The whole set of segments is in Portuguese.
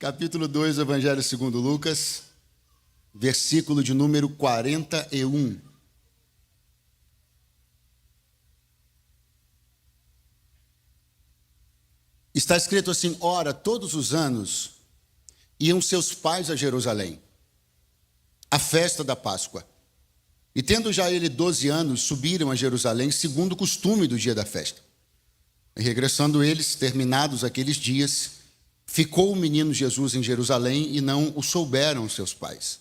capítulo 2 do Evangelho segundo Lucas, versículo de número 41. Está escrito assim: ora, todos os anos iam seus pais a Jerusalém, à festa da Páscoa. E tendo já ele 12 anos, subiram a Jerusalém, segundo o costume do dia da festa. E regressando eles, terminados aqueles dias, ficou o menino Jesus em Jerusalém e não o souberam seus pais.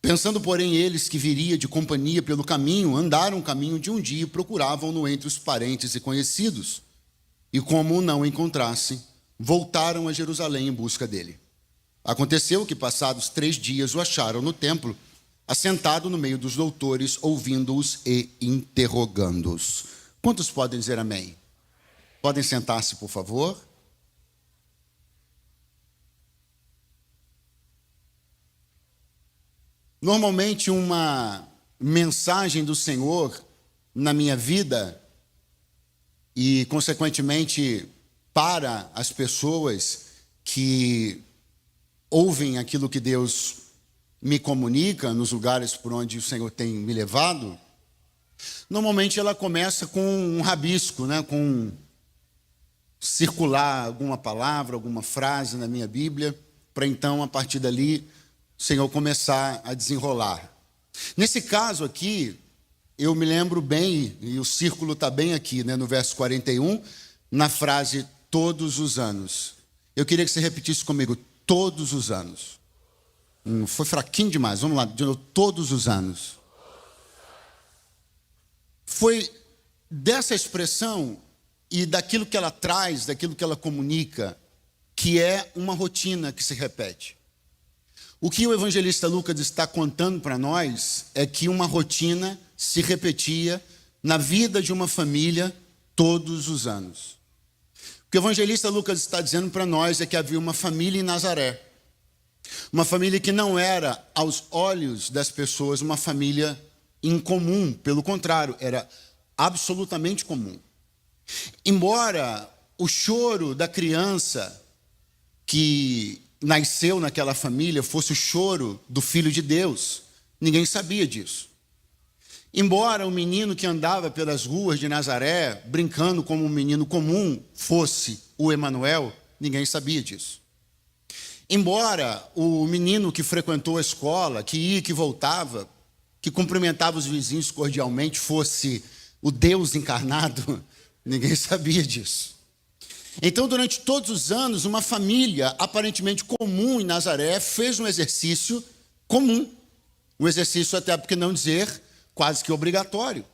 Pensando, porém, eles que viria de companhia pelo caminho, andaram o caminho de um dia e procuravam-no entre os parentes e conhecidos. E como o não encontrassem, voltaram a Jerusalém em busca dele. Aconteceu que, passados 3 dias, o acharam no templo, assentado no meio dos doutores, ouvindo-os e interrogando-os. Quantos podem dizer amém? Podem sentar-se, por favor. Normalmente, uma mensagem do Senhor na minha vida e, consequentemente, para as pessoas que ouvem aquilo que Deus me comunica nos lugares por onde o Senhor tem me levado, normalmente ela começa com um rabisco, com circular alguma palavra, alguma frase na minha Bíblia, para então, a partir dali, o Senhor começar a desenrolar. Nesse caso aqui, eu me lembro bem, e o círculo está bem aqui, no verso 41, na frase todos os anos. Eu queria que você repetisse comigo, todos os anos. Foi fraquinho demais, vamos lá, de novo, todos os anos. Foi dessa expressão e daquilo que ela traz, daquilo que ela comunica, que é uma rotina que se repete. O que o evangelista Lucas está contando para nós é que uma rotina se repetia na vida de uma família todos os anos. O que o evangelista Lucas está dizendo para nós é que havia uma família em Nazaré. Uma família que não era, aos olhos das pessoas, uma família incomum. Pelo contrário, era absolutamente comum. Embora o choro da criança que nasceu naquela família fosse o choro do Filho de Deus, ninguém sabia disso. Embora o menino que andava pelas ruas de Nazaré, brincando como um menino comum, fosse o Emanuel, ninguém sabia disso. Embora o menino que frequentou a escola, que ia e que voltava, que cumprimentava os vizinhos cordialmente, fosse o Deus encarnado, ninguém sabia disso. Então, durante todos os anos, uma família aparentemente comum em Nazaré fez um exercício comum. Um exercício, até porque não dizer, quase que obrigatório.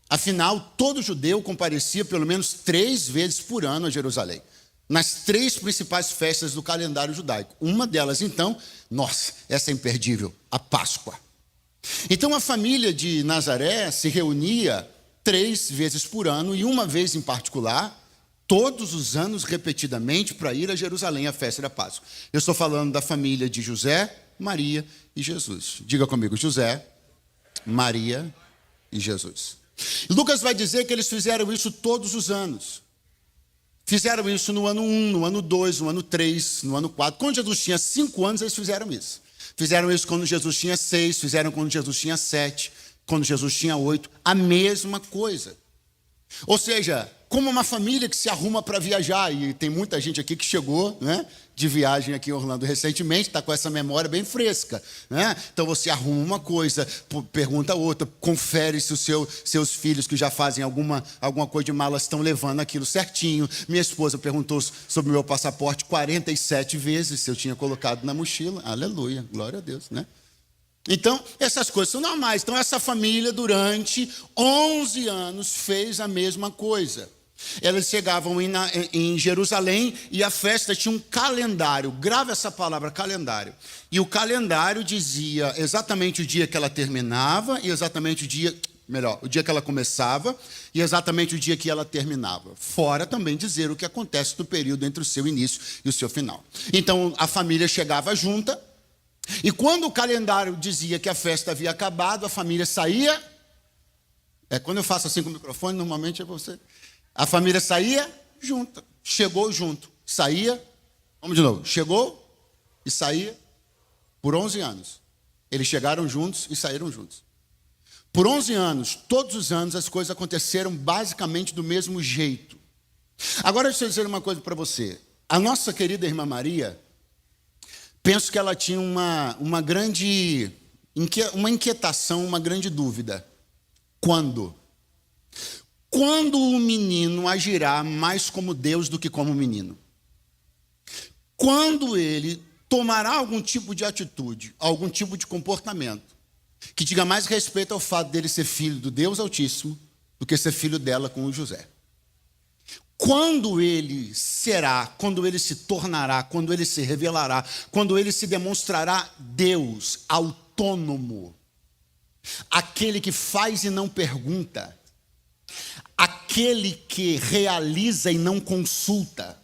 Afinal, todo judeu comparecia pelo menos 3 vezes por ano a Jerusalém, nas 3 principais festas do calendário judaico. Uma delas, então, essa é imperdível, a Páscoa. Então, a família de Nazaré se reunia 3 vezes por ano, e uma vez em particular, todos os anos, repetidamente, para ir a Jerusalém à festa da Páscoa. Eu estou falando da família de José, Maria e Jesus. Diga comigo, José, Maria e Jesus. Lucas vai dizer que eles fizeram isso todos os anos. Fizeram isso no ano 1, no ano 2, no ano 3, no ano 4. Quando Jesus tinha 5 anos, eles fizeram isso. Fizeram isso quando Jesus tinha 6, fizeram quando Jesus tinha 7, quando Jesus tinha 8. A mesma coisa. Ou seja, como uma família que se arruma para viajar, e tem muita gente aqui que chegou de viagem aqui em Orlando recentemente, está com essa memória bem fresca. Então você arruma uma coisa, pergunta outra, confere se os seus filhos que já fazem alguma coisa de mala estão levando aquilo certinho. Minha esposa perguntou sobre o meu passaporte 47 vezes se eu tinha colocado na mochila. Aleluia, glória a Deus, Então, essas coisas são normais. Então, essa família, durante 11 anos, fez a mesma coisa. Elas chegavam em Jerusalém e a festa tinha um calendário. Grava essa palavra, calendário. E o calendário dizia exatamente o dia que ela terminava e exatamente o dia que ela começava e exatamente o dia que ela terminava. Fora também dizer o que acontece no período entre o seu início e o seu final. Então, a família chegava junta. E quando o calendário dizia que a festa havia acabado, a família saía. Quando eu faço assim com o microfone, normalmente é você. A família saía junta, chegou junto, saía, vamos de novo, chegou e saía por 11 anos. Eles chegaram juntos e saíram juntos. Por 11 anos, todos os anos, as coisas aconteceram basicamente do mesmo jeito. Agora, deixa eu dizer uma coisa para você. A nossa querida irmã Maria, penso que ela tinha uma grande inquietação, uma grande dúvida. Quando? Quando o menino agirá mais como Deus do que como menino? Quando ele tomará algum tipo de atitude, algum tipo de comportamento, que diga mais respeito ao fato dele ser filho do Deus Altíssimo do que ser filho dela com o José. Quando ele será, quando ele se tornará, quando ele se revelará, quando ele se demonstrará Deus autônomo, aquele que faz e não pergunta, aquele que realiza e não consulta,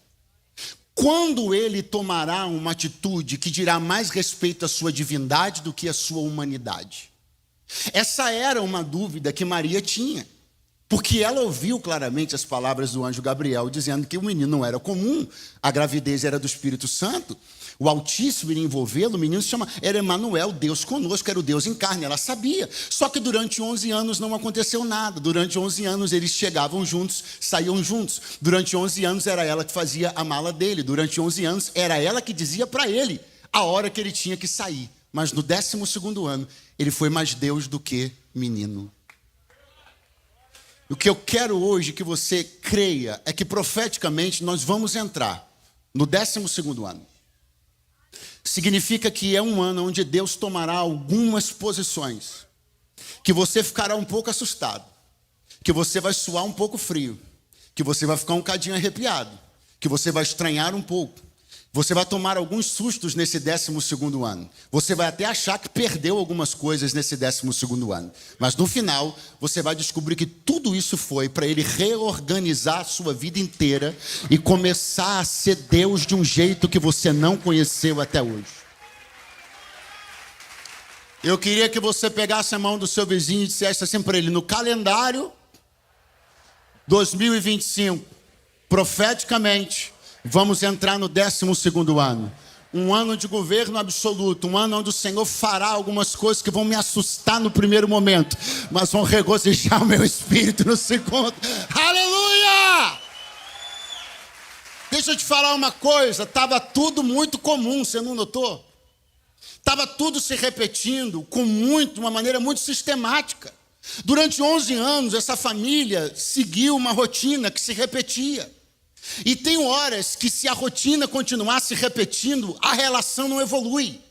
quando ele tomará uma atitude que dirá mais respeito à sua divindade do que à sua humanidade? Essa era uma dúvida que Maria tinha, porque ela ouviu claramente as palavras do anjo Gabriel dizendo que o menino não era comum, a gravidez era do Espírito Santo, o Altíssimo iria envolvê-lo, o menino era Emanuel, Deus conosco, era o Deus em carne, ela sabia. Só que durante 11 anos não aconteceu nada, durante 11 anos eles chegavam juntos, saíam juntos, durante 11 anos era ela que fazia a mala dele, durante 11 anos era ela que dizia para ele a hora que ele tinha que sair. Mas no 12º ano, ele foi mais Deus do que menino. O que eu quero hoje que você creia é que profeticamente nós vamos entrar no 12º ano. Significa que é um ano onde Deus tomará algumas posições, que você ficará um pouco assustado, que você vai suar um pouco frio, que você vai ficar um cadinho arrepiado, que você vai estranhar um pouco, você vai tomar alguns sustos nesse 12º ano, você vai até achar que perdeu algumas coisas nesse 12º ano, mas no final você vai descobrir que tudo isso foi para ele reorganizar a sua vida inteira e começar a ser Deus de um jeito que você não conheceu até hoje. Eu queria que você pegasse a mão do seu vizinho e dissesse assim para ele: no calendário 2025, profeticamente, vamos entrar no 12º ano. Um ano de governo absoluto, um ano onde o Senhor fará algumas coisas que vão me assustar no primeiro momento, mas vão regozijar o meu espírito no segundo. Aleluia! Deixa eu te falar uma coisa, estava tudo muito comum, você não notou? Estava tudo se repetindo uma maneira muito sistemática. Durante 11 anos, essa família seguiu uma rotina que se repetia. E tem horas que, se a rotina continuar se repetindo, a relação não evolui.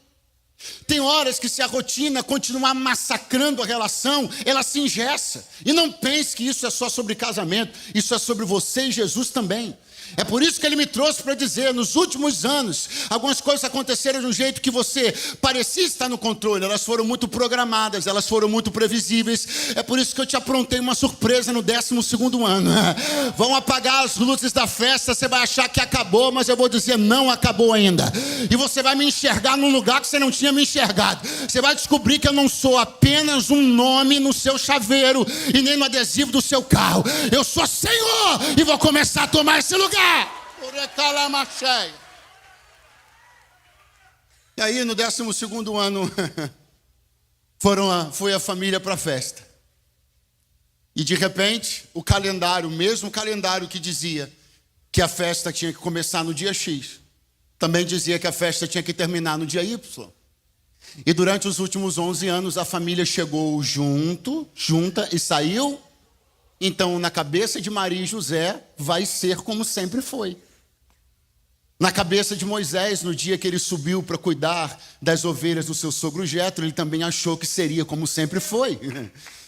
Tem horas que, se a rotina continuar massacrando a relação, ela se engessa. E não pense que isso é só sobre casamento, isso é sobre você e Jesus também. É por isso que ele me trouxe para dizer: nos últimos anos, algumas coisas aconteceram de um jeito que você parecia estar no controle. Elas foram muito programadas, elas foram muito previsíveis. É por isso que eu te aprontei uma surpresa no 12º ano. Vão apagar as luzes da festa, você vai achar que acabou, mas eu vou dizer: não acabou ainda. E você vai me enxergar num lugar que você não tinha me enxergado. Você vai descobrir que eu não sou apenas um nome no seu chaveiro e nem no adesivo do seu carro. Eu sou Senhor e vou começar a tomar esse lugar. E aí, no 12º ano, foi a família para a festa. E de repente, o calendário, o mesmo calendário que dizia que a festa tinha que começar no dia X, também dizia que a festa tinha que terminar no dia Y. E durante os últimos 11 anos, a família chegou junta e saiu. Então, na cabeça de Maria e José, vai ser como sempre foi. Na cabeça de Moisés, no dia que ele subiu para cuidar das ovelhas do seu sogro Jetro, ele também achou que seria como sempre foi.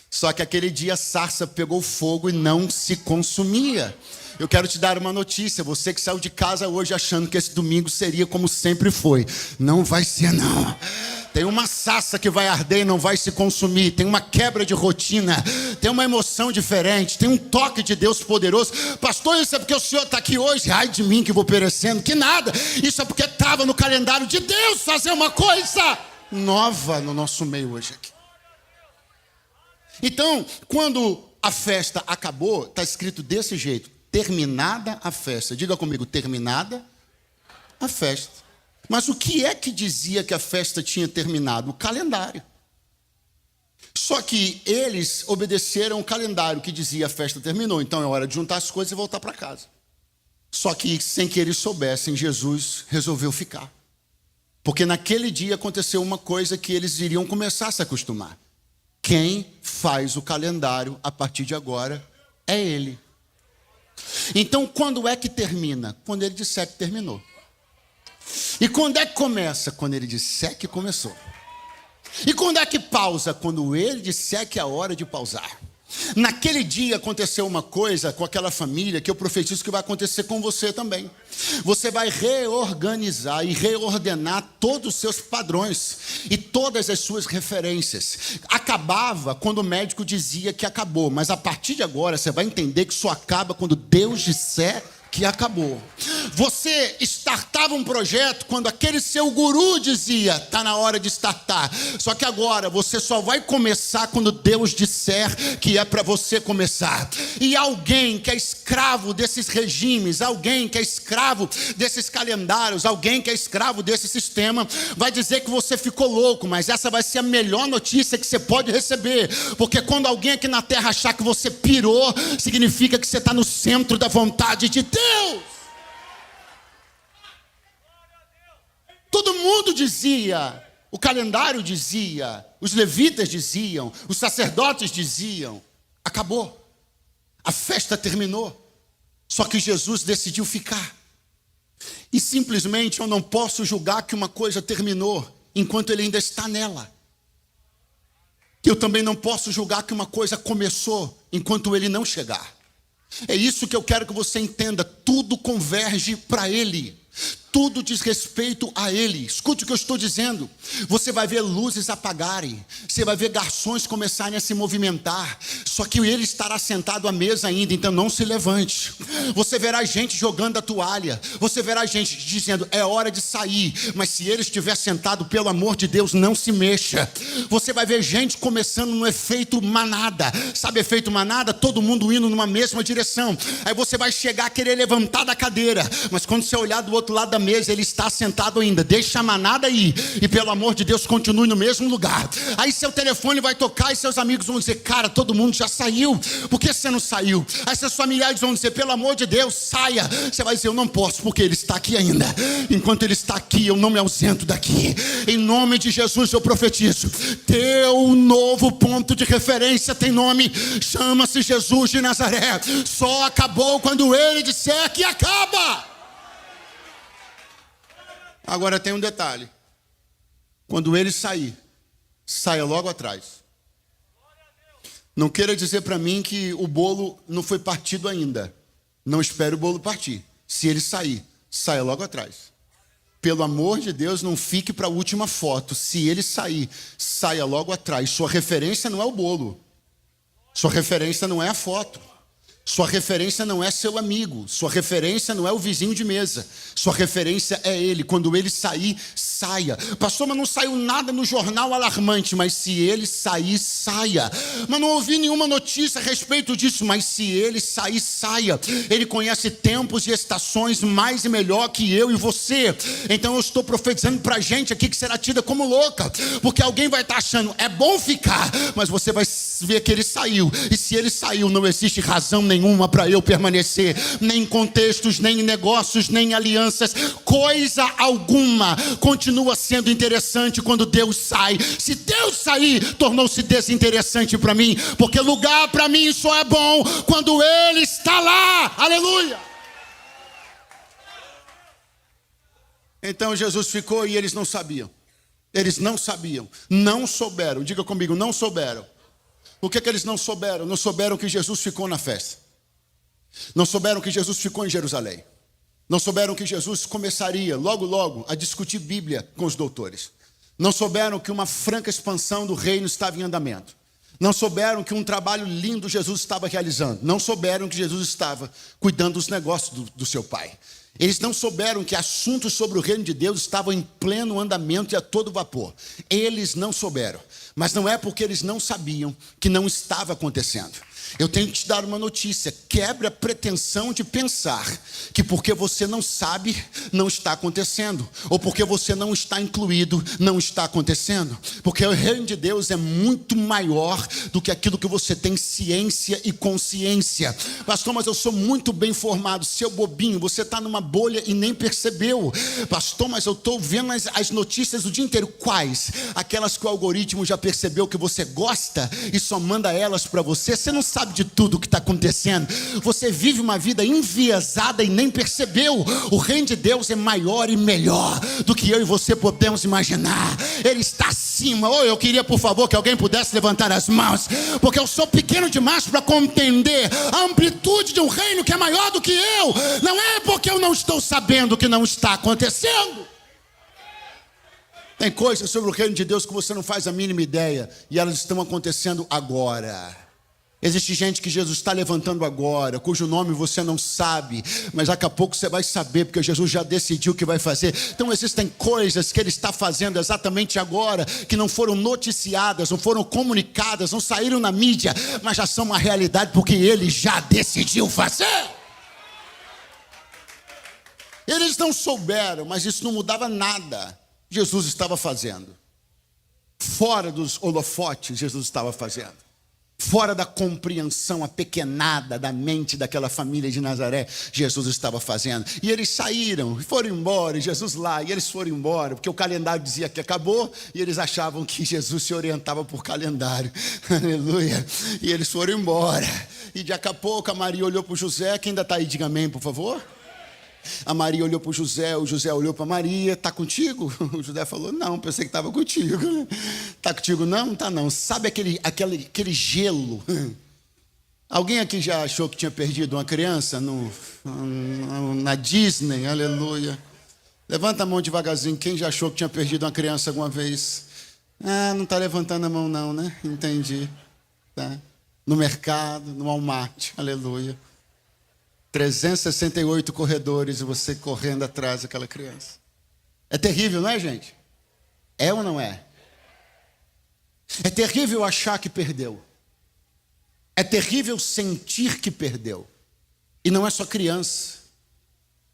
Só que aquele dia a sarça pegou fogo e não se consumia. Eu quero te dar uma notícia: você que saiu de casa hoje achando que esse domingo seria como sempre foi, não vai ser não. Tem uma sarça que vai arder e não vai se consumir. Tem uma quebra de rotina. Tem uma emoção diferente. Tem um toque de Deus poderoso. Pastor, isso é porque o senhor está aqui hoje? Ai de mim que vou perecendo. Que nada. Isso é porque estava no calendário de Deus fazer uma coisa nova no nosso meio hoje aqui. Então, quando a festa acabou, está escrito desse jeito: terminada a festa. Diga comigo: terminada a festa. Mas o que é que dizia que a festa tinha terminado? O calendário. Só que eles obedeceram o calendário que dizia a festa terminou, então é hora de juntar as coisas e voltar para casa. Só que sem que eles soubessem, Jesus resolveu ficar. Porque naquele dia aconteceu uma coisa que eles iriam começar a se acostumar. Quem faz o calendário a partir de agora é Ele. Então quando é que termina? Quando Ele disser que terminou. E quando é que começa? Quando Ele disser que começou. E quando é que pausa? Quando Ele disser que é a hora de pausar. Naquele dia aconteceu uma coisa com aquela família que eu profetizo que vai acontecer com você também. Você vai reorganizar e reordenar todos os seus padrões e todas as suas referências. Acabava quando o médico dizia que acabou, mas a partir de agora você vai entender que só acaba quando Deus disser que acabou. Você startava um projeto quando aquele seu guru dizia, está na hora de startar. Só que agora você só vai começar quando Deus disser que é para você começar. E alguém que é escravo desses regimes, alguém que é escravo desses calendários, alguém que é escravo desse sistema, vai dizer que você ficou louco, mas essa vai ser a melhor notícia que você pode receber. Porque quando alguém aqui na terra achar que você pirou, significa que você está no centro da vontade de Deus. Todo mundo dizia, o calendário dizia, os levitas diziam, os sacerdotes diziam, acabou, a festa terminou. Só que Jesus decidiu ficar. E simplesmente eu não posso julgar que uma coisa terminou enquanto Ele ainda está nela. Eu também não posso julgar que uma coisa começou enquanto Ele não chegar. É isso que eu quero que você entenda. Tudo converge para Ele. Tudo diz respeito a Ele. Escute o que eu estou dizendo. Você vai ver luzes apagarem. Você vai ver garçons começarem a se movimentar. Só que Ele estará sentado à mesa ainda. Então não se levante. Você verá gente jogando a toalha. Você verá gente dizendo, é hora de sair. Mas se Ele estiver sentado, pelo amor de Deus, não se mexa. Você vai ver gente começando no efeito manada. Sabe efeito manada? Todo mundo indo numa mesma direção. Aí você vai chegar a querer levantar da cadeira. Mas quando você olhar do outro lado da mesa, Ele está sentado ainda. Deixa a manada aí. E pelo amor de Deus, continue no mesmo lugar. Aí seu telefone vai tocar e seus amigos vão dizer, cara, todo mundo já saiu. Por que você não saiu? Aí seus familiares vão dizer, pelo amor de Deus, saia. Você vai dizer, eu não posso, porque Ele está aqui ainda. Enquanto Ele está aqui, eu não me ausento daqui. Em nome de Jesus eu profetizo. Teu novo ponto de referência tem nome. Chama-se Jesus de Nazaré. Só acabou quando Ele disser que acaba. Agora tem um detalhe. Quando Ele sair, saia logo atrás. Não queira dizer para mim que o bolo não foi partido ainda. Não espere o bolo partir. Se Ele sair, saia logo atrás. Pelo amor de Deus, não fique para a última foto. Se Ele sair, saia logo atrás. Sua referência não é o bolo. Sua referência não é a foto. Sua referência não é seu amigo. Sua referência não é o vizinho de mesa. Sua referência é Ele. Quando Ele sair, saia. Pastor, mas não saiu nada no jornal alarmante. Mas se Ele sair, saia. Mas não ouvi nenhuma notícia a respeito disso. Mas se Ele sair, saia. Ele conhece tempos e estações mais e melhor que eu e você. Então eu estou profetizando para gente aqui que será tida como louca. Porque alguém vai estar achando, é bom ficar. Mas você vai ver que Ele saiu. E se Ele saiu, não existe razão nenhuma para eu permanecer, nem contextos, nem negócios, nem alianças, coisa alguma continua sendo interessante quando Deus sai. Se Deus sair, tornou-se desinteressante para mim, porque lugar para mim só é bom quando Ele está lá. Aleluia! Então Jesus ficou e eles não sabiam. Eles não sabiam, não souberam. Diga comigo, não souberam. O que eles não souberam? Não souberam que Jesus ficou na festa. Não souberam que Jesus ficou em Jerusalém. Não souberam que Jesus começaria logo, logo a discutir Bíblia com os doutores. Não souberam que uma franca expansão do reino estava em andamento. Não souberam que um trabalho lindo Jesus estava realizando. Não souberam que Jesus estava cuidando dos negócios do seu Pai. Eles não souberam que assuntos sobre o reino de Deus estavam em pleno andamento e a todo vapor. Eles não souberam. Mas não é porque eles não sabiam que não estava acontecendo. Eu tenho que te dar uma notícia: quebre a pretensão de pensar que porque você não sabe, não está acontecendo, ou porque você não está incluído, não está acontecendo, porque o reino de Deus é muito maior do que aquilo que você tem ciência e consciência. Pastor, mas eu sou muito bem formado. Seu bobinho, você está numa bolha e nem percebeu. Pastor, mas eu estou vendo as notícias o dia inteiro. Quais? Aquelas que o algoritmo já percebeu que você gosta e só manda elas para você. Você não sabe de tudo o que está acontecendo. Você vive uma vida enviesada e nem percebeu. O reino de Deus é maior e melhor do que eu e você podemos imaginar. Ele está acima. Eu queria, por favor, que alguém pudesse levantar as mãos, porque eu sou pequeno demais para compreender a amplitude de um reino que é maior do que eu. Não é porque eu não estou sabendo que não está acontecendo. Tem coisas sobre o reino de Deus que você não faz a mínima ideia, e elas estão acontecendo agora. Existe gente que Jesus está levantando agora, cujo nome você não sabe, mas daqui a pouco você vai saber, porque Jesus já decidiu o que vai fazer. Então existem coisas que Ele está fazendo exatamente agora, que não foram noticiadas, não foram comunicadas, não saíram na mídia, mas já são uma realidade, porque Ele já decidiu fazer. Eles não souberam, mas isso não mudava nada. Jesus estava fazendo. Fora dos holofotes, Jesus estava fazendo. Fora da compreensão apequenada da mente daquela família de Nazaré, Jesus estava fazendo. E eles saíram, foram embora, e Jesus lá, e eles foram embora, porque o calendário dizia que acabou, e eles achavam que Jesus se orientava por calendário. Aleluia. E eles foram embora. E daqui a pouco a Maria olhou para o José. Quem ainda está aí, diga amém, por favor. A Maria olhou para o José olhou para Maria. Está contigo? O José falou, não, pensei que estava contigo. Está contigo? Não, está não. Sabe aquele gelo? Alguém aqui já achou que tinha perdido uma criança na Disney? Aleluia. Levanta a mão devagarzinho. Quem já achou que tinha perdido uma criança alguma vez? Não está levantando a mão não, né? Entendi. Tá. No mercado, no Walmart. Aleluia. 368 corredores e você correndo atrás daquela criança. É terrível, não é, gente? É ou não é? É terrível achar que perdeu. É terrível sentir que perdeu. E não é só criança.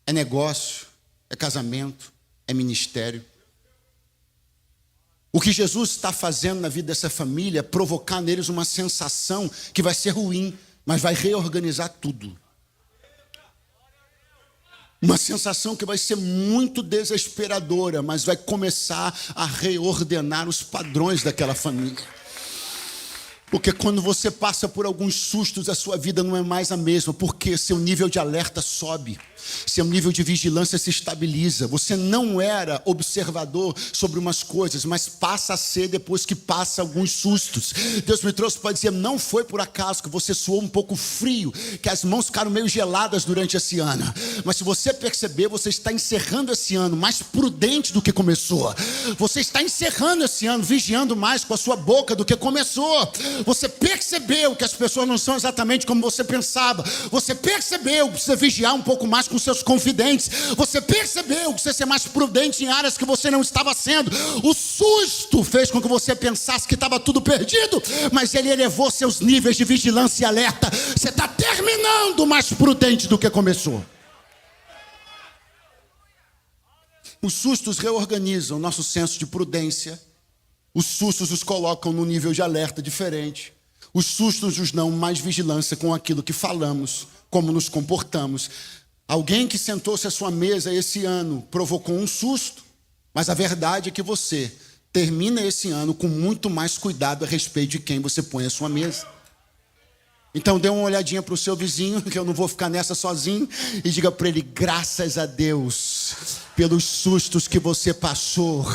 É negócio, é casamento, é ministério. O que Jesus está fazendo na vida dessa família é provocar neles uma sensação que vai ser ruim, mas vai reorganizar tudo. Uma sensação que vai ser muito desesperadora, mas vai começar a reordenar os padrões daquela família. Porque quando você passa por alguns sustos, a sua vida não é mais a mesma, porque seu nível de alerta sobe, seu nível de vigilância se estabiliza. Você não era observador sobre umas coisas, mas passa a ser depois que passa alguns sustos. Deus me trouxe para dizer, não foi por acaso que você suou um pouco frio, que as mãos ficaram meio geladas durante esse ano. Mas se você perceber, você está encerrando esse ano mais prudente do que começou. Você está encerrando esse ano vigiando mais com a sua boca do que começou. Você percebeu que as pessoas não são exatamente como você pensava. Você percebeu que precisa vigiar um pouco mais com seus confidentes. Você percebeu que precisa ser mais prudente em áreas que você não estava sendo. O susto fez com que você pensasse que estava tudo perdido, mas ele elevou seus níveis de vigilância e alerta. Você está terminando mais prudente do que começou. Os sustos reorganizam nosso senso de prudência. Os sustos nos colocam num nível de alerta diferente. Os sustos nos dão mais vigilância com aquilo que falamos, como nos comportamos. Alguém que sentou-se à sua mesa esse ano provocou um susto, mas a verdade é que você termina esse ano com muito mais cuidado a respeito de quem você põe à sua mesa. Então dê uma olhadinha para o seu vizinho, que eu não vou ficar nessa sozinho, e diga para ele, graças a Deus pelos sustos que você passou,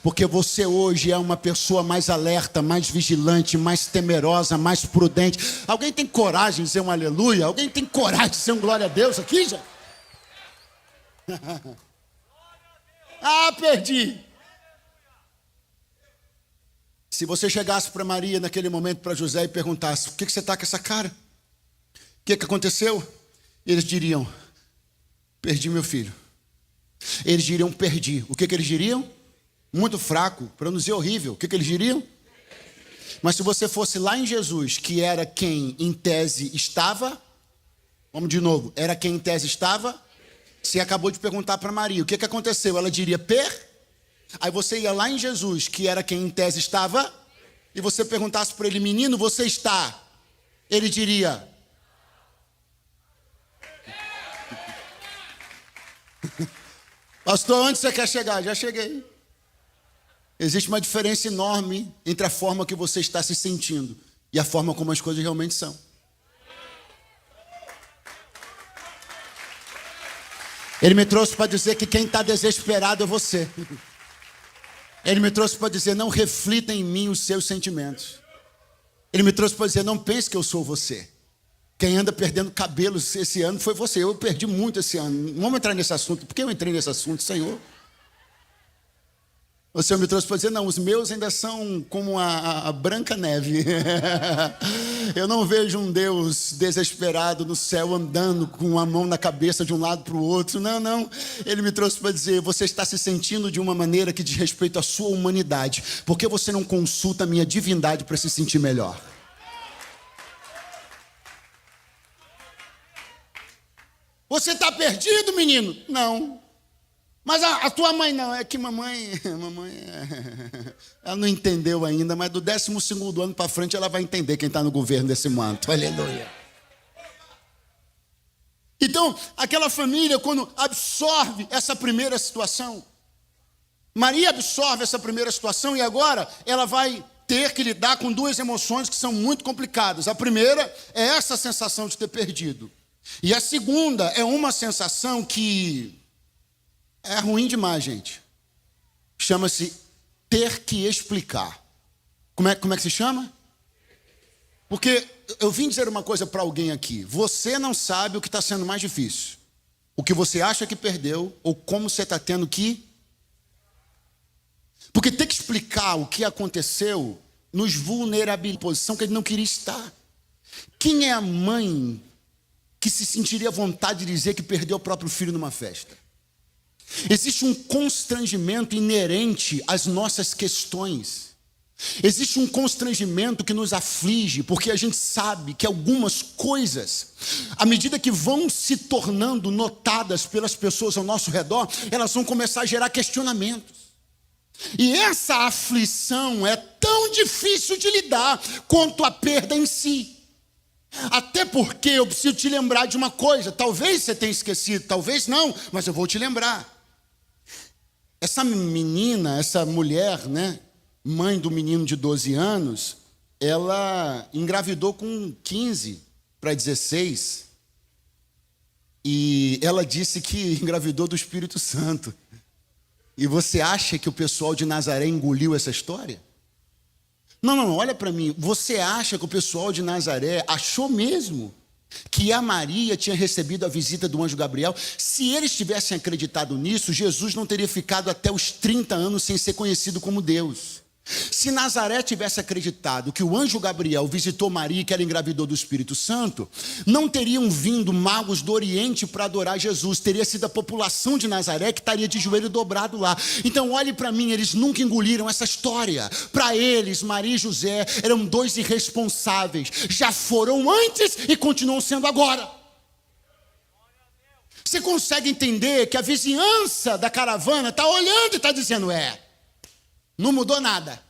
porque você hoje é uma pessoa mais alerta, mais vigilante, mais temerosa, mais prudente. Alguém tem coragem de dizer um aleluia? Alguém tem coragem de dizer um glória a Deus aqui, já? Perdi. Se você chegasse para Maria naquele momento, para José, e perguntasse, por que você está com essa cara? O que aconteceu? Eles diriam, perdi meu filho. Eles diriam, perdi. O que eles diriam? Muito fraco, para não dizer horrível. O que eles diriam? Mas se você fosse lá em Jesus, que era quem em tese estava, vamos de novo, era quem em tese estava, você acabou de perguntar para Maria, o que aconteceu? Ela diria Aí você ia lá em Jesus, que era quem em tese estava, e você perguntasse para ele, menino, você está? Ele diria... Pastor, onde você quer chegar? Já cheguei. Existe uma diferença enorme entre a forma que você está se sentindo e a forma como as coisas realmente são. Ele me trouxe para dizer que quem está desesperado é você. Ele me trouxe para dizer, não reflita em mim os seus sentimentos. Ele me trouxe para dizer, não pense que eu sou você. Quem anda perdendo cabelos esse ano foi você. Eu perdi muito esse ano. Não vamos entrar nesse assunto. Por que eu entrei nesse assunto, Senhor? O Senhor me trouxe para dizer, não, os meus ainda são como a Branca Neve. Eu não vejo um Deus desesperado no céu andando com a mão na cabeça de um lado para o outro. Não, não. Ele me trouxe para dizer, você está se sentindo de uma maneira que diz respeito à sua humanidade. Por que você não consulta a minha divindade para se sentir melhor? Você está perdido, menino? Não. Mas a tua mãe não. É que mamãe ela não entendeu ainda, mas do 12º ano para frente ela vai entender quem está no governo desse manto. Aleluia. Então, aquela família, quando absorve essa primeira situação, Maria absorve essa primeira situação e agora ela vai ter que lidar com duas emoções que são muito complicadas. A primeira é essa sensação de ter perdido. E a segunda é uma sensação que é ruim demais, gente. Chama-se ter que explicar. Como é que se chama? Porque eu vim dizer uma coisa para alguém aqui. Você não sabe o que está sendo mais difícil. O que você acha que perdeu ou como você está tendo que... Porque ter que explicar o que aconteceu nos vulnerabiliza, posição que ele não queria estar. Quem é a mãe que se sentiria à vontade de dizer que perdeu o próprio filho numa festa? Existe um constrangimento inerente às nossas questões. Existe um constrangimento que nos aflige, porque a gente sabe que algumas coisas, à medida que vão se tornando notadas pelas pessoas ao nosso redor, elas vão começar a gerar questionamentos. E essa aflição é tão difícil de lidar quanto a perda em si. Até porque eu preciso te lembrar de uma coisa. Talvez você tenha esquecido, talvez não, mas eu vou te lembrar. Essa menina, essa mulher, né, mãe do menino de 12 anos, ela engravidou com 15 para 16. E ela disse que engravidou do Espírito Santo. E você acha que o pessoal de Nazaré engoliu essa história? Não, olha para mim. Você acha que o pessoal de Nazaré achou mesmo que a Maria tinha recebido a visita do anjo Gabriel? Se eles tivessem acreditado nisso, Jesus não teria ficado até os 30 anos sem ser conhecido como Deus. Se Nazaré tivesse acreditado que o anjo Gabriel visitou Maria e que ela engravidou do Espírito Santo, não teriam vindo magos do Oriente para adorar Jesus. Teria sido a população de Nazaré que estaria de joelho dobrado lá. Então olhe para mim, eles nunca engoliram essa história. Para eles, Maria e José eram dois irresponsáveis. Já foram antes e continuam sendo agora. Você consegue entender que a vizinhança da caravana está olhando e está dizendo, não mudou nada.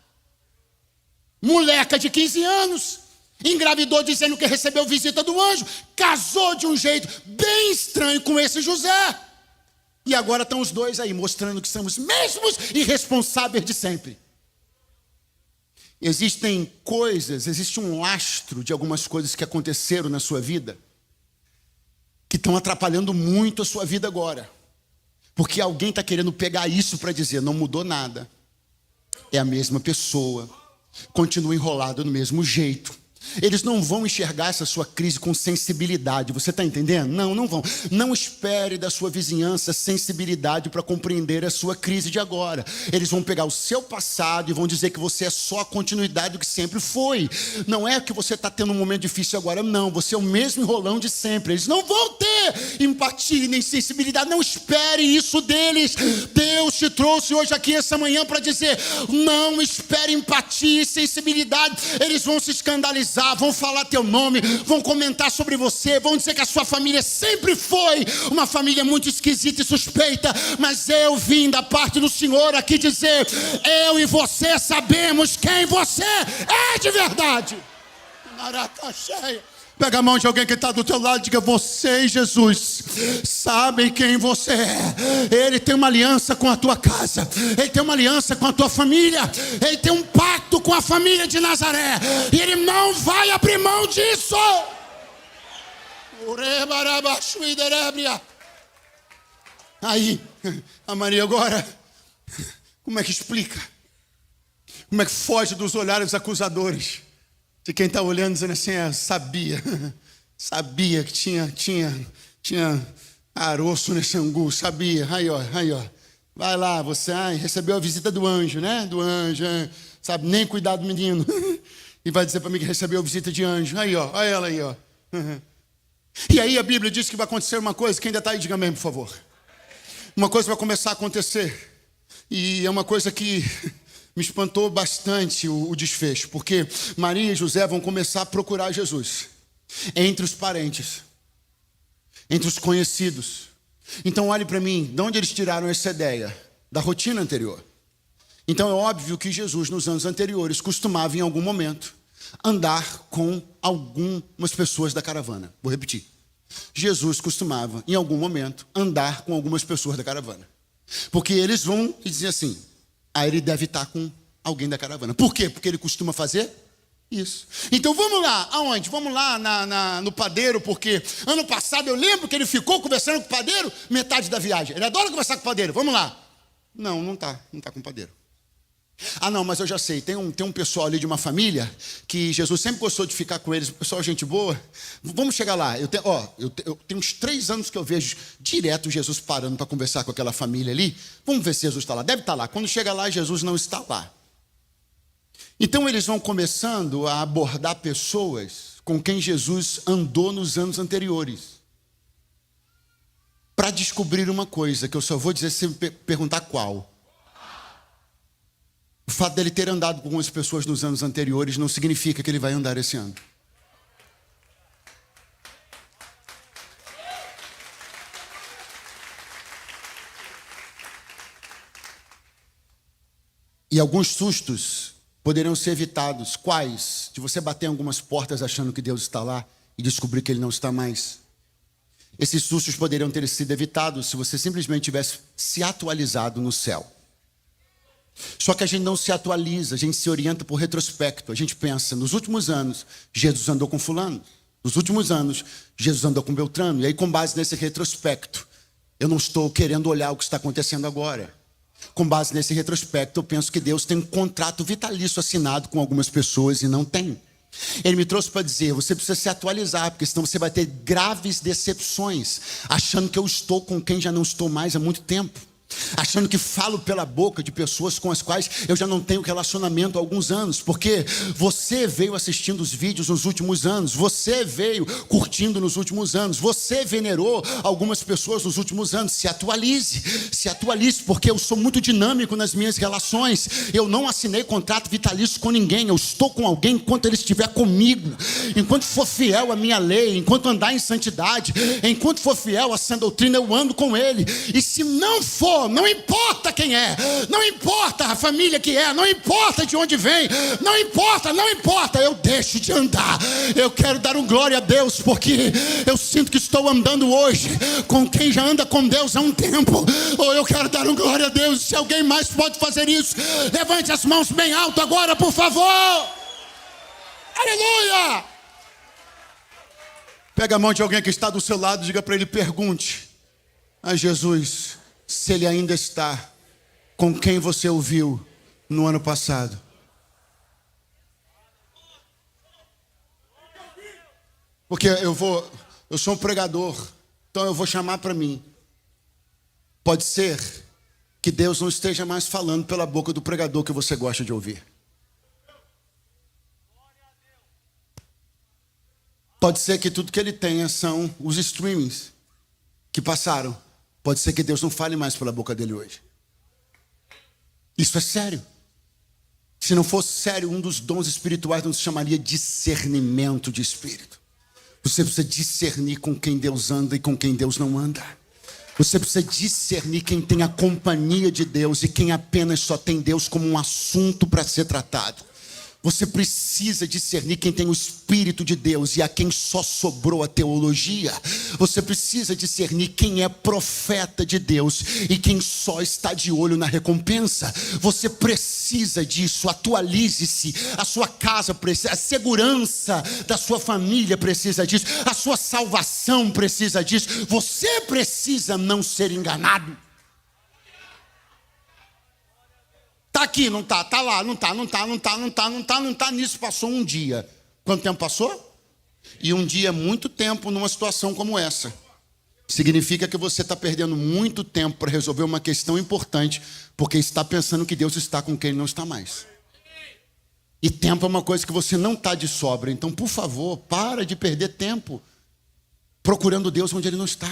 Moleca de 15 anos, engravidou dizendo que recebeu visita do anjo, casou de um jeito bem estranho com esse José. E agora estão os dois aí, mostrando que são os mesmos irresponsáveis de sempre. Existe um lastro de algumas coisas que aconteceram na sua vida, que estão atrapalhando muito a sua vida agora. Porque alguém está querendo pegar isso para dizer, não mudou nada. É a mesma pessoa, continua enrolado do mesmo jeito. Eles não vão enxergar essa sua crise com sensibilidade. Você está entendendo? Não, não vão. Não espere da sua vizinhança sensibilidade para compreender a sua crise de agora. Eles vão pegar o seu passado e vão dizer que você é só a continuidade do que sempre foi. Não é que você está tendo um momento difícil agora, não. Você é o mesmo enrolão de sempre. Eles não vão ter empatia nem sensibilidade. Não espere isso deles. Deus te trouxe hoje aqui essa manhã para dizer: não espere empatia e sensibilidade. Eles vão se escandalizar, vão falar teu nome, vão comentar sobre você, vão dizer que a sua família sempre foi uma família muito esquisita e suspeita, mas eu vim da parte do Senhor aqui dizer: eu e você sabemos quem você é de verdade. Narata cheia. Pega a mão de alguém que está do teu lado e diga: você e Jesus sabem quem você é. Ele tem uma aliança com a tua casa, Ele tem uma aliança com a tua família, Ele tem um pacto com a família de Nazaré, e Ele não vai abrir mão disso. Aí, a Maria agora, como é que explica? Como é que foge dos olhares acusadores de quem está olhando, dizendo assim: sabia que tinha caroço nesse angu, sabia, aí ó, vai lá, você recebeu a visita do anjo, né, sabe, nem cuidar do menino, e vai dizer para mim que recebeu a visita de anjo, aí ó, olha ela aí ó, e aí a Bíblia diz que vai acontecer uma coisa. Quem ainda está aí, diga amém, por favor. Uma coisa vai começar a acontecer, e é uma coisa que me espantou bastante o desfecho, porque Maria e José vão começar a procurar Jesus entre os parentes, entre os conhecidos. Então olhe para mim, de onde eles tiraram essa ideia? Da rotina anterior. Então é óbvio que Jesus, nos anos anteriores, costumava em algum momento andar com algumas pessoas da caravana. Vou repetir. Jesus costumava em algum momento andar com algumas pessoas da caravana, porque eles vão e dizem assim: ele deve estar com alguém da caravana. Por quê? Porque ele costuma fazer isso. Então vamos lá, aonde? Vamos lá no padeiro, porque ano passado eu lembro que ele ficou conversando com o padeiro metade da viagem. Ele adora conversar com o padeiro, vamos lá. Não está com o padeiro. Não, mas eu já sei, tem um pessoal ali de uma família que Jesus sempre gostou de ficar com eles, pessoal, gente boa. Vamos chegar lá. Eu tenho uns 3 anos que eu vejo direto Jesus parando para conversar com aquela família ali. Vamos ver se Jesus está lá. Deve estar lá. Quando chega lá, Jesus não está lá. Então eles vão começando a abordar pessoas com quem Jesus andou nos anos anteriores, para descobrir uma coisa que eu só vou dizer se você perguntar qual. O fato dele ter andado com algumas pessoas nos anos anteriores não significa que ele vai andar esse ano. E alguns sustos poderiam ser evitados. Quais? De você bater em algumas portas achando que Deus está lá e descobrir que Ele não está mais. Esses sustos poderiam ter sido evitados se você simplesmente tivesse se atualizado no céu. Só que a gente não se atualiza, a gente se orienta por retrospecto. A gente pensa: nos últimos anos, Jesus andou com fulano. Nos últimos anos, Jesus andou com Beltrano. E aí, com base nesse retrospecto, eu não estou querendo olhar o que está acontecendo agora. Com base nesse retrospecto, eu penso que Deus tem um contrato vitalício assinado com algumas pessoas e não tem. Ele me trouxe para dizer: você precisa se atualizar, porque senão você vai ter graves decepções, achando que eu estou com quem já não estou mais há muito tempo, achando que falo pela boca de pessoas com as quais eu já não tenho relacionamento há alguns anos, porque você veio assistindo os vídeos nos últimos anos, você veio curtindo nos últimos anos, você venerou algumas pessoas nos últimos anos. Se atualize, porque eu sou muito dinâmico nas minhas relações. Eu não assinei contrato vitalício com ninguém, eu estou com alguém enquanto ele estiver comigo, enquanto for fiel à minha lei, enquanto andar em santidade, enquanto for fiel à sã doutrina, eu ando com ele. E se não for, não importa quem é, não importa a família que é, não importa de onde vem, não importa, eu deixo de andar. Eu quero dar um glória a Deus, porque eu sinto que estou andando hoje com quem já anda com Deus há um tempo. Ou eu quero dar um glória a Deus. Se alguém mais pode fazer isso, levante as mãos bem alto agora, por favor. Aleluia! Pega a mão de alguém que está do seu lado e diga para ele: pergunte a Jesus se ele ainda está com quem você ouviu no ano passado. Porque eu sou um pregador, então eu vou chamar para mim. Pode ser que Deus não esteja mais falando pela boca do pregador que você gosta de ouvir. Pode ser que tudo que ele tenha são os streamings que passaram. Pode ser que Deus não fale mais pela boca dele hoje. Isso é sério. Se não fosse sério, um dos dons espirituais não se chamaria discernimento de espírito. Você precisa discernir com quem Deus anda e com quem Deus não anda. Você precisa discernir quem tem a companhia de Deus e quem apenas só tem Deus como um assunto para ser tratado. Você precisa discernir quem tem o Espírito de Deus e a quem só sobrou a teologia. Você precisa discernir quem é profeta de Deus e quem só está de olho na recompensa. Você precisa disso. Atualize-se. A sua casa precisa, a segurança da sua família precisa disso. A sua salvação precisa disso. Você precisa não ser enganado. Está aqui, não está, está lá, não está, nisso passou um dia. Quanto tempo passou? E um dia é muito tempo numa situação como essa. Significa que você está perdendo muito tempo para resolver uma questão importante, porque está pensando que Deus está com quem Ele não está mais. E tempo é uma coisa que você não está de sobra. Então, por favor, para de perder tempo procurando Deus onde Ele não está.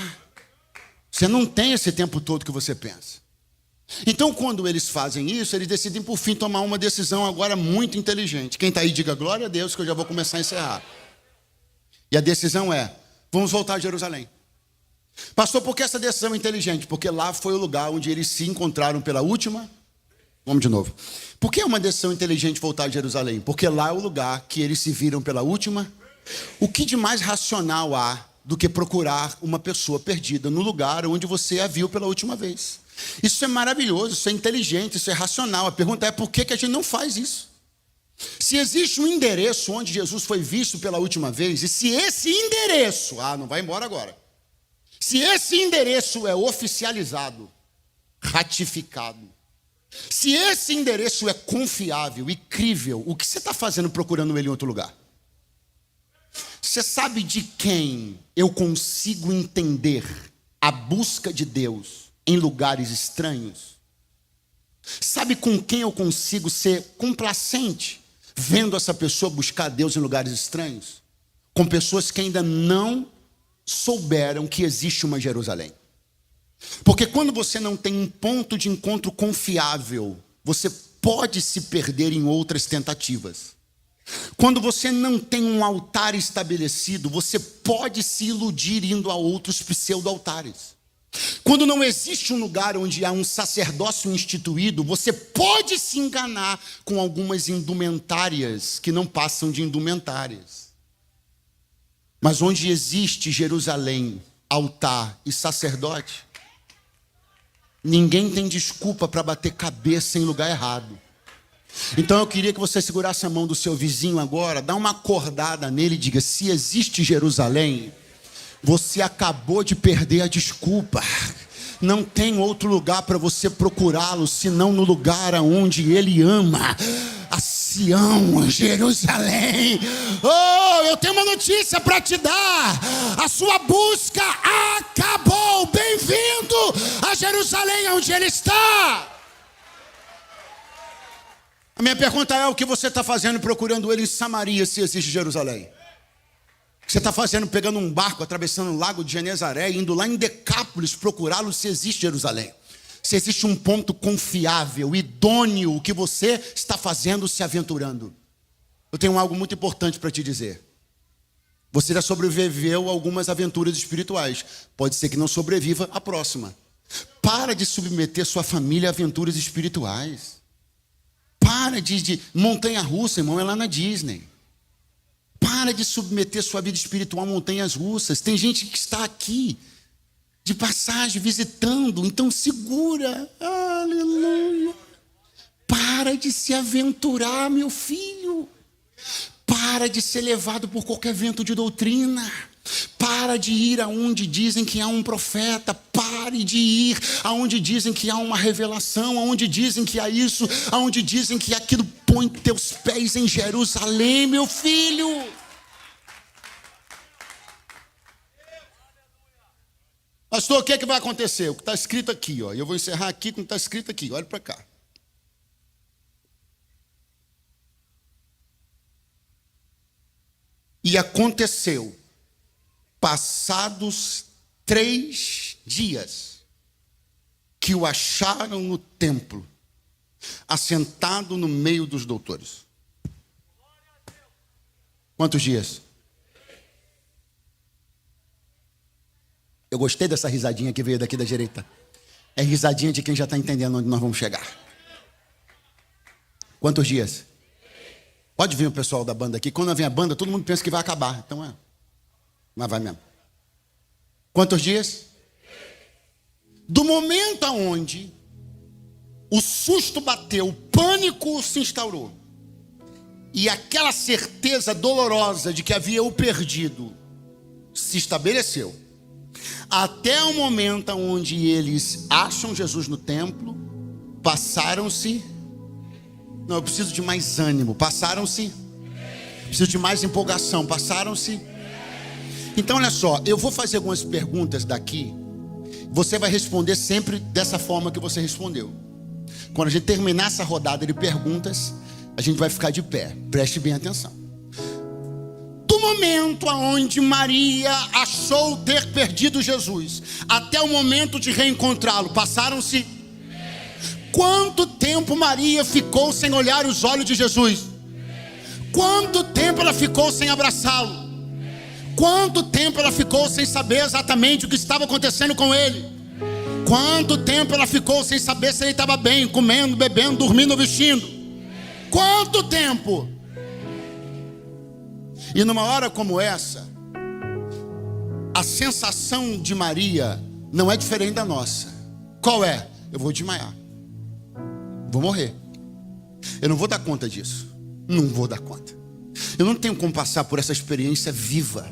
Você não tem esse tempo todo que você pensa. Então, quando eles fazem isso, eles decidem, por fim, tomar uma decisão agora muito inteligente. Quem está aí, diga glória a Deus, que eu já vou começar a encerrar. E a decisão é, vamos voltar a Jerusalém. Pastor, por que essa decisão é inteligente? Porque lá foi o lugar onde eles se encontraram pela última. Vamos de novo. Por que é uma decisão inteligente voltar a Jerusalém? Porque lá é o lugar que eles se viram pela última. O que de mais racional há do que procurar uma pessoa perdida no lugar onde você a viu pela última vez? Isso é maravilhoso, isso é inteligente, isso é racional. A pergunta é por que a gente não faz isso? Se existe um endereço onde Jesus foi visto pela última vez, e se esse endereço, não vai embora agora. Se esse endereço é oficializado, ratificado, se esse endereço é confiável e crível, o que você está fazendo procurando ele em outro lugar? Você sabe de quem eu consigo entender a busca de Deus em lugares estranhos? Sabe com quem eu consigo ser complacente vendo essa pessoa buscar Deus em lugares estranhos? Com pessoas que ainda não souberam que existe uma Jerusalém. Porque quando você não tem um ponto de encontro confiável, você pode se perder em outras tentativas. Quando você não tem um altar estabelecido, você pode se iludir indo a outros pseudo-altares. Quando não existe um lugar onde há um sacerdócio instituído, você pode se enganar com algumas indumentárias que não passam de indumentárias. Mas onde existe Jerusalém, altar e sacerdote, ninguém tem desculpa para bater cabeça em lugar errado. Então eu queria que você segurasse a mão do seu vizinho agora, dá uma acordada nele e diga, se existe Jerusalém, você acabou de perder a desculpa. Não tem outro lugar para você procurá-lo, senão no lugar onde Ele ama. A Sião, Jerusalém. Oh, eu tenho uma notícia para te dar. A sua busca acabou. Bem-vindo a Jerusalém, onde Ele está. A minha pergunta é, o que você está fazendo procurando Ele em Samaria, se existe Jerusalém? O que você está fazendo pegando um barco, atravessando o lago de Genezaré, indo lá em Decápolis procurá-lo se existe Jerusalém? Se existe um ponto confiável, idôneo, o que você está fazendo se aventurando? Eu tenho algo muito importante para te dizer. Você já sobreviveu a algumas aventuras espirituais. Pode ser que não sobreviva a próxima. Para de submeter sua família a aventuras espirituais. Para de montanha-russa, irmão, é lá na Disney. Para de submeter sua vida espiritual a montanhas russas. Tem gente que está aqui de passagem, visitando, então segura. Aleluia. Para de se aventurar, meu filho. Para de ser levado por qualquer vento de doutrina. Para de ir aonde dizem que há um profeta. Pare de ir aonde dizem que há uma revelação, aonde dizem que há isso, aonde dizem que há aquilo. Põe teus pés em Jerusalém, meu filho. Pastor, o que é que vai acontecer? O que está escrito aqui, ó. Eu vou encerrar aqui com o que está escrito aqui. Olha para cá. E aconteceu, passados 3 dias, que o acharam no templo, assentado no meio dos doutores. Quantos dias? Eu gostei dessa risadinha que veio daqui da direita. É risadinha de quem já está entendendo onde nós vamos chegar. Quantos dias? Pode vir o pessoal da banda aqui. Quando vem a banda, todo mundo pensa que vai acabar. Então é. Mas vai mesmo. Quantos dias? Do momento aonde o susto bateu, o pânico se instaurou, e aquela certeza dolorosa de que havia o perdido se estabeleceu, até o momento onde eles acham Jesus no templo, passaram-se. Não, eu preciso de mais ânimo. Passaram-se. Preciso de mais empolgação. Passaram-se. Então olha só, eu vou fazer algumas perguntas daqui. Você vai responder sempre dessa forma que você respondeu. Quando a gente terminar essa rodada de perguntas, a gente vai ficar de pé. Preste bem atenção. Do momento aonde Maria achou ter perdido Jesus até o momento de reencontrá-lo, passaram-se. Quanto tempo Maria ficou sem olhar os olhos de Jesus? Quanto tempo ela ficou sem abraçá-lo? Quanto tempo ela ficou sem saber exatamente o que estava acontecendo com ele? Quanto tempo ela ficou sem saber se ele estava bem, comendo, bebendo, dormindo ou vestindo? Quanto tempo? E numa hora como essa, a sensação de Maria não é diferente da nossa. Qual é? Eu vou desmaiar. Vou morrer. Eu não vou dar conta disso. Não vou dar conta. Eu não tenho como passar por essa experiência viva.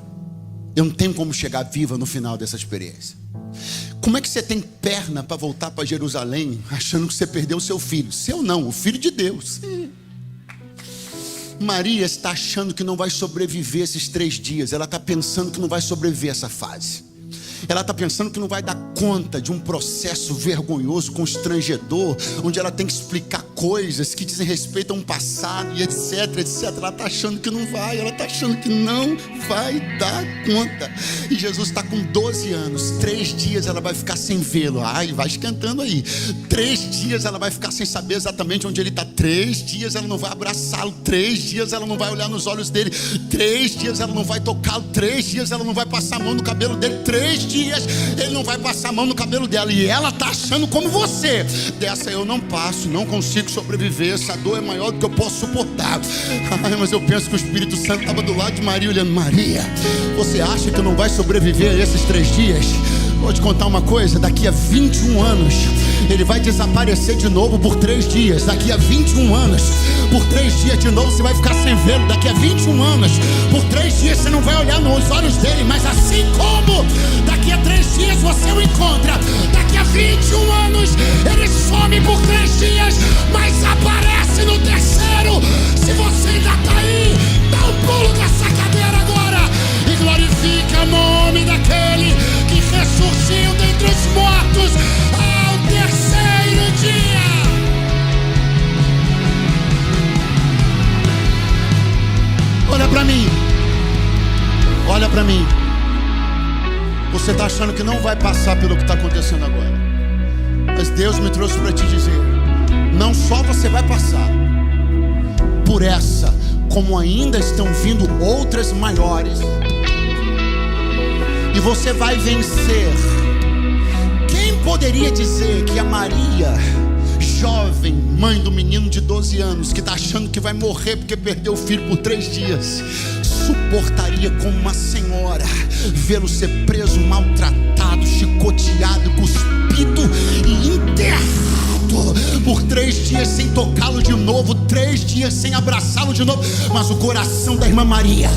Eu não tenho como chegar viva no final dessa experiência. Como é que você tem perna para voltar para Jerusalém achando que você perdeu o seu filho? Seu não, o filho de Deus. Maria está achando que não vai sobreviver esses 3 dias. Ela está pensando que não vai sobreviver essa fase. Ela está pensando que não vai dar conta de um processo vergonhoso, constrangedor, onde ela tem que explicar coisas que dizem respeito a um passado e etc, etc. Ela está achando que não vai, ela está achando que não vai dar conta. E Jesus está com 12 anos, 3 dias ela vai ficar sem vê-lo. Ai, vai esquentando aí. 3 dias ela vai ficar sem saber exatamente onde ele está. 3 dias ela não vai abraçá-lo. 3 dias ela não vai olhar nos olhos dele. 3 dias ela não vai tocá-lo. 3 dias ela não vai passar a mão no cabelo dele. 3 dias ele não vai passar a mão no cabelo dela. E ela está achando como você. Dessa eu não passo, não consigo sobreviver. Essa dor é maior do que eu posso suportar. Ai, mas eu penso que o Espírito Santo estava do lado de Maria, olhando: Maria, você acha que não vai sobreviver a esses 3 dias? Vou te contar uma coisa: daqui a 21 anos ele vai desaparecer de novo por 3 dias. Daqui a 21 anos, por 3 dias de novo você vai ficar sem vê-lo. Daqui a 21 anos, por 3 dias você não vai olhar nos olhos dele. Mas assim como daqui a 3 dias você o encontra, daqui a 21 anos ele some por 3 dias, mas aparece no 3º. Se você ainda está aí, dá um pulo dessa cadeira agora e glorifica o nome daquele que ressurgiu dentre os mortos ao 3º dia. Olha para mim. Olha para mim. Você está achando que não vai passar pelo que está acontecendo agora, mas Deus me trouxe para te dizer: não só você vai passar por essa, como ainda estão vindo outras maiores. E você vai vencer. Quem poderia dizer que a Maria, jovem, mãe do menino de 12 anos, que está achando que vai morrer porque perdeu o filho por 3 dias, suportaria como uma senhora vê-lo ser preso, maltratado, chicoteado, cuspido e enterrado por 3 dias sem tocá-lo de novo, 3 dias sem abraçá-lo de novo? Mas o coração da irmã Maria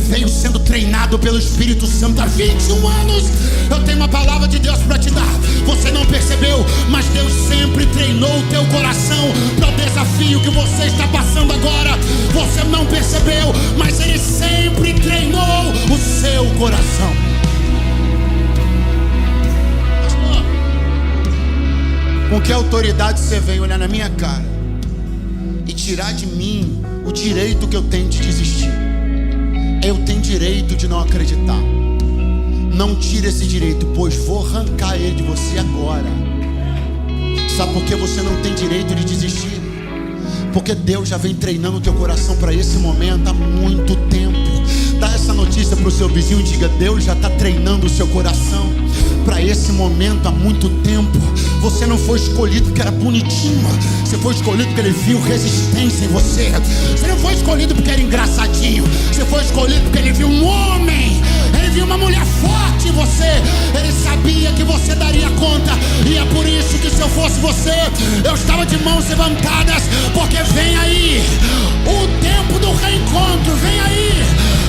veio sendo treinado pelo Espírito Santo há 21 anos. Eu tenho uma palavra de Deus para te dar. Você não percebeu, mas Deus sempre treinou o teu coração para o desafio que você está passando agora. Você não percebeu, mas Ele sempre treinou o seu coração. Com que autoridade você vem olhar na minha cara e tirar de mim o direito que eu tenho de desistir? Eu tenho direito de não acreditar. Não tire esse direito, pois vou arrancar ele de você agora. Sabe por que você não tem direito de desistir? Porque Deus já vem treinando o teu coração para esse momento há muito tempo. Dá essa notícia para o seu vizinho e diga: Deus já está treinando o seu coração para esse momento há muito tempo. Você não foi escolhido porque era bonitinho. Você foi escolhido porque Ele viu resistência em você. Você não foi escolhido porque era engraçadinho. Você foi escolhido porque Ele viu um homem. Ele viu uma mulher forte em você. Ele sabia que você daria conta. E é por isso que, se eu fosse você, eu estava de mãos levantadas. Porque vem aí o tempo do reencontro. Vem aí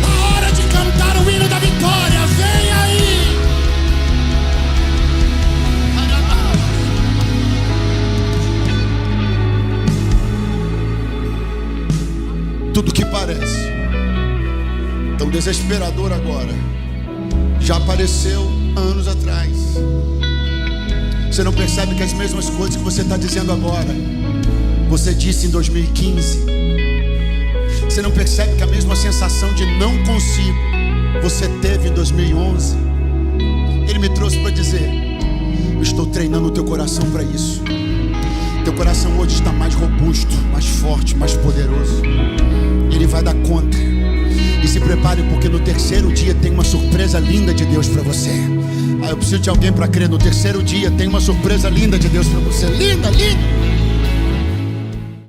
a hora de cantar o hino da vitória. Vem aí. Tudo que parece tão desesperador agora já apareceu anos atrás. Você não percebe que as mesmas coisas que você está dizendo agora, você disse em 2015. Você não percebe que a mesma sensação de não consigo você teve em 2011. Ele me trouxe para dizer: eu estou treinando o teu coração para isso. Teu coração hoje está mais robusto, mais forte, mais poderoso. Ele vai dar conta. E se prepare, porque no terceiro dia tem uma surpresa linda de Deus para você. Eu preciso de alguém para crer. No terceiro dia tem uma surpresa linda de Deus para você. Linda, linda.